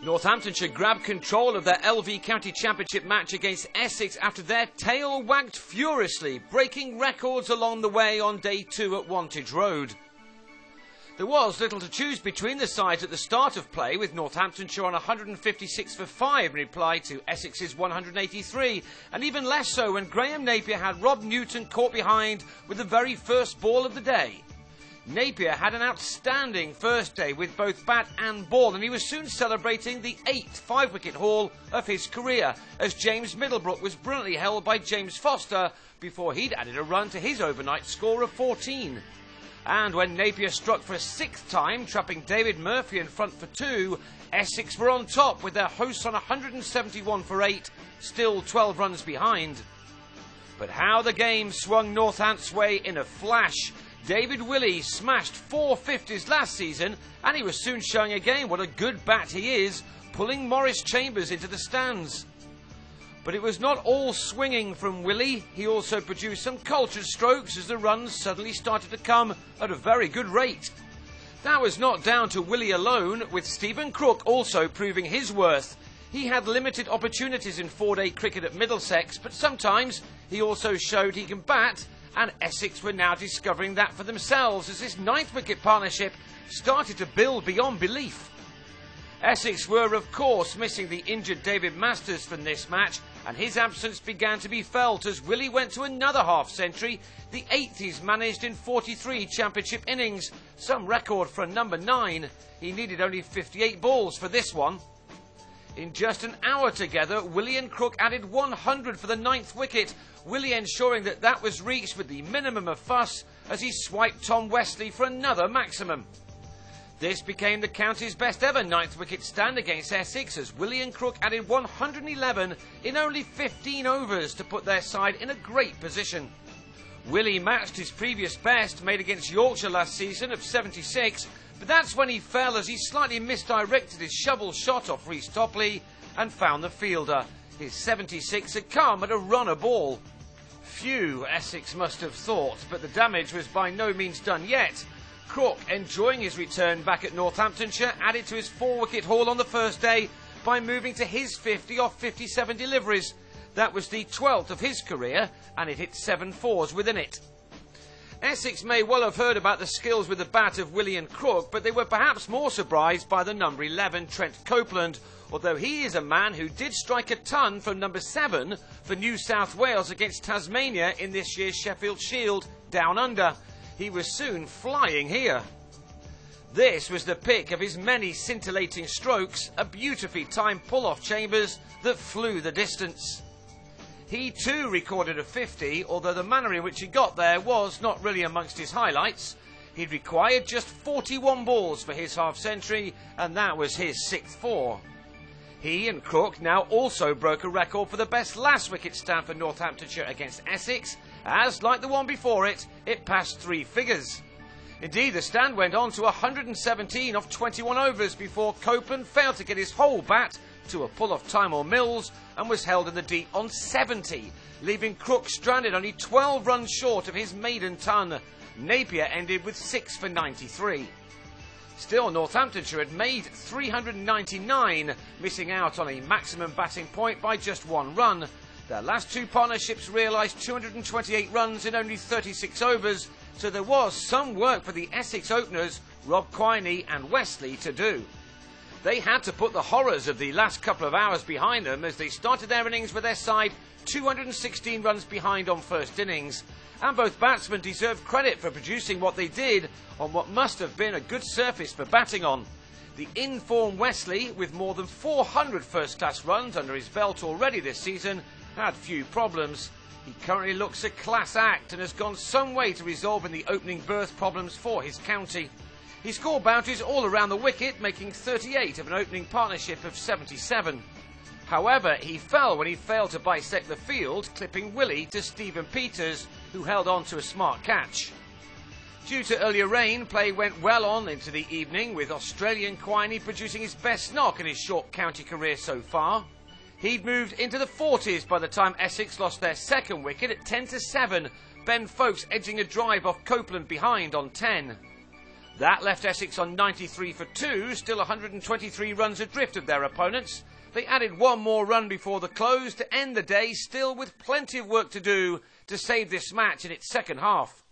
Northamptonshire grabbed control of their LV County Championship match against Essex after their tail wagged furiously, breaking records along the way on day 2 at Wantage Road. There was little to choose between the sides at the start of play, with Northamptonshire on 156 for 5 in reply to Essex's 183, and even less so when Graham Napier had Rob Newton caught behind with the very first ball of the day. Napier had an outstanding first day with both bat and ball, and he was soon celebrating the 8th 5-wicket haul of his career, as James Middlebrook was brilliantly held by James Foster before he'd added a run to his overnight score of 14. And when Napier struck for a 6th time, trapping David Murphy in front for 2, Essex were on top with their hosts on 171 for 8, still 12 runs behind. But how the game swung Northants' way in a flash. David Willey smashed 4 50s last season, and he was soon showing again what a good bat he is, pulling Maurice Chambers into the stands. But it was not all swinging from Willey. He also produced some cultured strokes as the runs suddenly started to come at a very good rate. That was not down to Willey alone, with Stephen Crook also proving his worth. He had limited opportunities in 4-day cricket at Middlesex, but sometimes he also showed he can bat, and Essex were now discovering that for themselves as this 9th wicket partnership started to build beyond belief. Essex were, of course, missing the injured David Masters from this match, and his absence began to be felt as Willey went to another half-century, the 8th he's managed in 43 championship innings, some record for a number 9. He needed only 58 balls for this one. In just an hour together, Willey and Crook added 100 for the 9th wicket, Willey ensuring that that was reached with the minimum of fuss as he swiped Tom Westley for another maximum. This became the county's best ever 9th wicket stand against Essex as Willey and Crook added 111 in only 15 overs to put their side in a great position. Willey matched his previous best made against Yorkshire last season of 76, but that's when he fell as he slightly misdirected his shovel shot off Rhys Topley and found the fielder. His 76 had come at a runner ball. Phew, Essex must have thought, but the damage was by no means done yet. Crook, enjoying his return back at Northamptonshire, added to his 4-wicket haul on the first day by moving to his 50 off 57 deliveries. That was the 12th of his career, and it hit 7 fours within it. Essex may well have heard about the skills with the bat of Willey and Crook, but they were perhaps more surprised by the number 11, Trent Copeland, although he is a man who did strike a ton from number 7 for New South Wales against Tasmania in this year's Sheffield Shield, Down Under. He was soon flying here. This was the pick of his many scintillating strokes, a beautifully timed pull-off Chambers that flew the distance. He too recorded a 50, although the manner in which he got there was not really amongst his highlights. He'd required just 41 balls for his half-century, and that was his 6th 4. He and Crook now also broke a record for the best last wicket stand for Northamptonshire against Essex, as, like the one before it, it passed 3 figures. Indeed, the stand went on to 117 off 21 overs before Copeland failed to get his whole bat to a pull-off Tymor Mills and was held in the deep on 70, leaving Crook stranded only 12 runs short of his maiden ton. Napier ended with 6 for 93. Still, Northamptonshire had made 399, missing out on a maximum batting point by just 1 run. Their last 2 partnerships realised 228 runs in only 36 overs, so there was some work for the Essex openers, Rob Quiney and Westley, to do. They had to put the horrors of the last couple of hours behind them as they started their innings with their side 216 runs behind on first innings. And both batsmen deserve credit for producing what they did on what must have been a good surface for batting on. The in-form Westley, with more than 400 first-class runs under his belt already this season, had few problems. He currently looks a class act and has gone some way to resolving the opening berth problems for his county. He scored boundaries all around the wicket, making 38 of an opening partnership of 77. However, he fell when he failed to bisect the field, clipping Willey to Stephen Peters, who held on to a smart catch. Due to earlier rain, play went well on into the evening, with Australian Quiney producing his best knock in his short county career so far. He'd moved into the 40s by the time Essex lost their second wicket at 10-7, Ben Folkes edging a drive off Copeland behind on 10. That left Essex on 93 for 2, still 123 runs adrift of their opponents. They added one more run before the close to end the day, still with plenty of work to do to save this match in its second half.